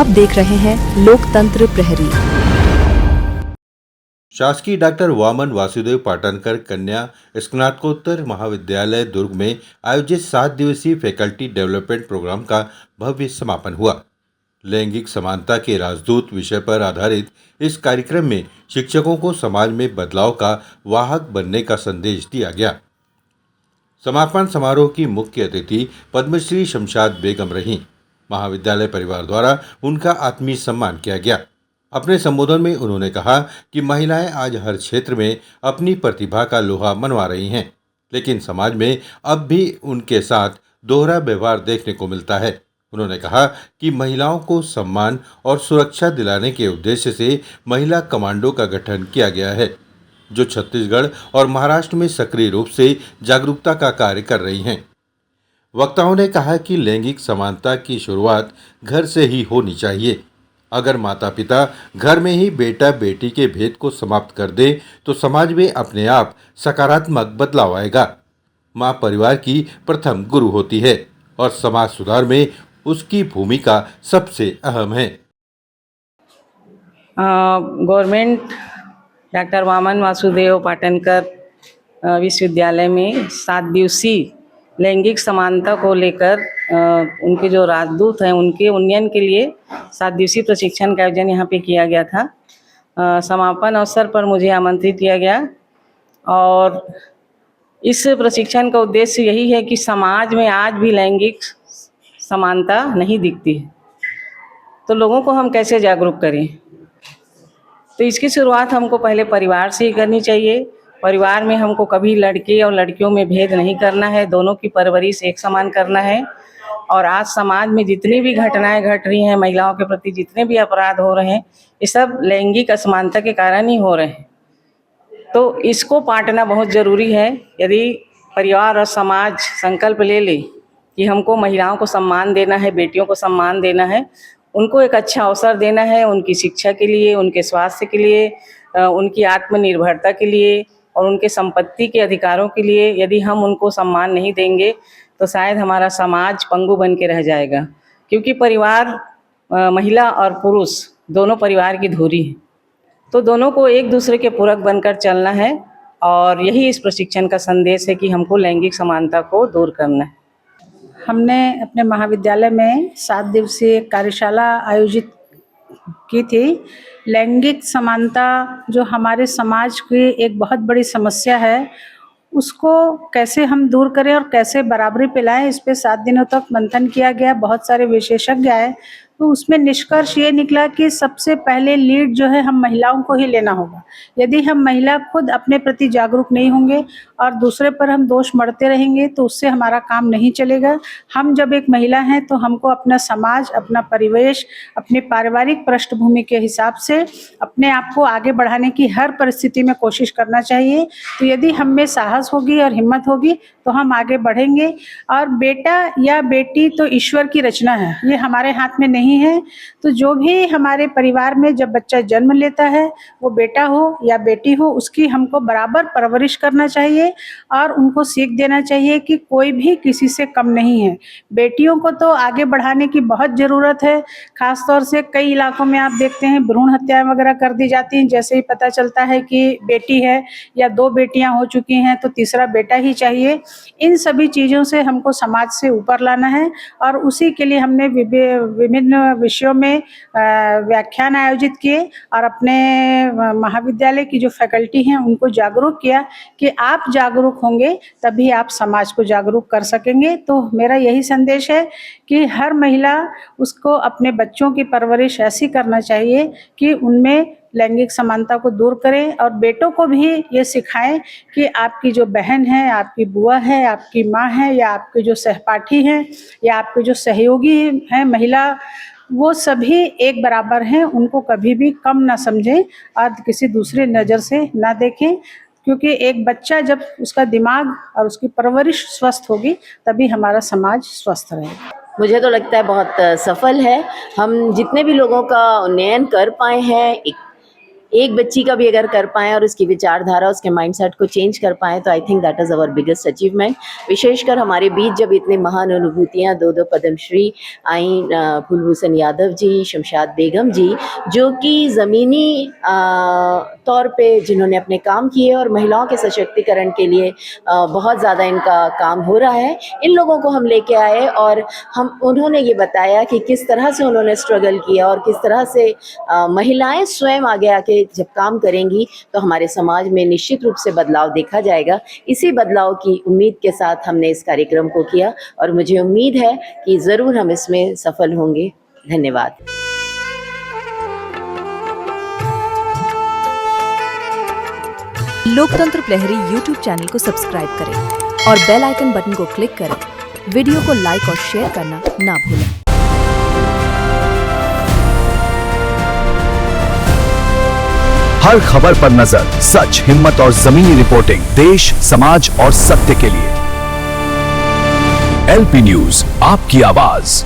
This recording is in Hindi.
आप देख रहे हैं लोकतंत्र प्रहरी। शासकीय डॉक्टर वामन वासुदेव पाटनकर कन्या स्नातकोत्तर महाविद्यालय दुर्ग में आयोजित 7 दिवसीय फैकल्टी डेवलपमेंट प्रोग्राम का भव्य समापन हुआ। लैंगिक समानता के राजदूत विषय पर आधारित इस कार्यक्रम में शिक्षकों को समाज में बदलाव का वाहक बनने का संदेश दिया गया। समापन समारोह की मुख्य अतिथि पद्मश्री शमशाद बेगम रहीं। महाविद्यालय परिवार द्वारा उनका आत्मीय सम्मान किया गया। अपने संबोधन में उन्होंने कहा कि महिलाएं आज हर क्षेत्र में अपनी प्रतिभा का लोहा मनवा रही हैं, लेकिन समाज में अब भी उनके साथ दोहरा व्यवहार देखने को मिलता है। उन्होंने कहा कि महिलाओं को सम्मान और सुरक्षा दिलाने के उद्देश्य से महिला कमांडो का गठन किया गया है, जो छत्तीसगढ़ और महाराष्ट्र में सक्रिय रूप से जागरूकता का कार्य कर रही हैं। वक्ताओं ने कहा कि लैंगिक समानता की शुरुआत घर से ही होनी चाहिए। अगर माता पिता घर में ही बेटा बेटी के भेद को समाप्त कर दे तो समाज में अपने आप सकारात्मक बदलाव आएगा। माँ परिवार की प्रथम गुरु होती है और समाज सुधार में उसकी भूमिका सबसे अहम है। गवर्नमेंट डॉक्टर वामन वासुदेव पाटनकर विश्वविद्यालय में 7 दिवसीय लैंगिक समानता को लेकर उनके जो राजदूत हैं उनके उन्नयन के लिए 7 दिवसीय प्रशिक्षण का आयोजन यहाँ पे किया गया था। समापन अवसर पर मुझे आमंत्रित किया गया और इस प्रशिक्षण का उद्देश्य यही है कि समाज में आज भी लैंगिक समानता नहीं दिखती है, तो लोगों को हम कैसे जागरूक करें। तो इसकी शुरुआत हमको पहले परिवार से ही करनी चाहिए। परिवार में हमको कभी लड़के और लड़कियों में भेद नहीं करना है, दोनों की परवरिश एक समान करना है। और आज समाज में जितनी भी घटनाएं घट रही हैं, महिलाओं के प्रति जितने भी अपराध हो रहे हैं, ये सब लैंगिक असमानता के कारण ही हो रहे हैं। तो इसको पाटना बहुत ज़रूरी है। यदि परिवार और समाज संकल्प ले ले कि हमको महिलाओं को सम्मान देना है, बेटियों को सम्मान देना है, उनको एक अच्छा अवसर देना है, उनकी शिक्षा के लिए, उनके स्वास्थ्य के लिए, उनकी आत्मनिर्भरता के लिए और उनके संपत्ति के अधिकारों के लिए यदि हम उनको सम्मान नहीं देंगे तो शायद हमारा समाज पंगु बन के रह जाएगा। क्योंकि परिवार महिला और पुरुष दोनों परिवार की धुरी है, तो दोनों को एक दूसरे के पूरक बनकर चलना है। और यही इस प्रशिक्षण का संदेश है कि हमको लैंगिक समानता को दूर करना है। हमने अपने महाविद्यालय में 7 दिवसीय कार्यशाला आयोजित की थी। लैंगिक समानता जो हमारे समाज की एक बहुत बड़ी समस्या है, उसको कैसे हम दूर करें और कैसे बराबरी पे लाएं, इस पे 7 दिनों तक मंथन किया गया। बहुत सारे विशेषज्ञ आए, तो उसमें निष्कर्ष ये निकला कि सबसे पहले लीड जो है हम महिलाओं को ही लेना होगा। यदि हम महिला खुद अपने प्रति जागरूक नहीं होंगे और दूसरे पर हम दोष मढ़ते रहेंगे तो उससे हमारा काम नहीं चलेगा। हम जब एक महिला हैं तो हमको अपना समाज, अपना परिवेश, अपनी पारिवारिक पृष्ठभूमि के हिसाब से अपने आप को आगे बढ़ाने की हर परिस्थिति में कोशिश करना चाहिए। तो यदि हम में साहस होगी और हिम्मत होगी तो हम आगे बढ़ेंगे। और बेटा या बेटी तो ईश्वर की रचना है, ये हमारे हाथ में नहीं है। तो जो भी हमारे परिवार में जब बच्चा जन्म लेता है, वो बेटा हो या बेटी हो, उसकी हमको बराबर परवरिश करना चाहिए और उनको सीख देना चाहिए कि कोई भी किसी से कम नहीं है। बेटियों को तो आगे बढ़ाने की बहुत ज़रूरत है। खास तौर से कई इलाकों में आप देखते हैं भ्रूण हत्याएं वगैरह कर दी जाती हैं। जैसे ही पता चलता है कि बेटी है या 2 बेटियां हो चुकी हैं तो तीसरा बेटा ही चाहिए। इन सभी चीज़ों से हमको समाज से ऊपर लाना है और उसी के लिए हमने विभिन्न विषयों में व्याख्यान आयोजित किए और अपने महाविद्यालय की जो फैकल्टी हैं उनको जागरूक किया कि आप जागरूक होंगे तभी आप समाज को जागरूक कर सकेंगे। तो मेरा यही संदेश है कि हर महिला उसको अपने बच्चों की परवरिश ऐसी करना चाहिए कि उनमें लैंगिक समानता को दूर करें और बेटों को भी ये सिखाएं कि आपकी जो बहन है, आपकी बुआ है, आपकी माँ है या आपके जो सहपाठी हैं या आपके जो सहयोगी हैं महिला, वो सभी एक बराबर हैं। उनको कभी भी कम ना समझें और किसी दूसरे नज़र से ना देखें, क्योंकि एक बच्चा जब उसका दिमाग और उसकी परवरिश स्वस्थ होगी तभी हमारा समाज स्वस्थ रहेगा। मुझे तो लगता है बहुत सफल है। हम जितने भी लोगों का उन्नयन कर पाए हैं, एक एक बच्ची का भी अगर कर पाएँ और उसकी विचारधारा, उसके माइंडसेट को चेंज कर पाएँ, तो I think that is our biggest achievement. विशेषकर हमारे बीच जब इतने महान अनुभूतियाँ, 2 पद्मश्री आई, कुलभूषण यादव जी, शमशाद बेगम जी, जो कि ज़मीनी तौर पे जिन्होंने अपने काम किए और महिलाओं के सशक्तिकरण के लिए बहुत ज़्यादा इनका काम हो रहा है, इन लोगों को हम लेके आए और उन्होंने ये बताया कि किस तरह से उन्होंने स्ट्रगल किया और किस तरह से महिलाएं स्वयं आगे आके जब काम करेंगी तो हमारे समाज में निश्चित रूप से बदलाव देखा जाएगा। इसी बदलाव की उम्मीद के साथ हमने इस कार्यक्रम को किया और मुझे उम्मीद है कि ज़रूर हम इसमें सफल होंगे। धन्यवाद। लोकतंत्र प्रहरी यूट्यूब चैनल को सब्सक्राइब करें और बेल आइकन बटन को क्लिक करें। वीडियो को लाइक और शेयर करना ना भूलें। हर खबर पर नजर, सच, हिम्मत और जमीनी रिपोर्टिंग, देश, समाज और सत्य के लिए। एलपी न्यूज, आपकी आवाज।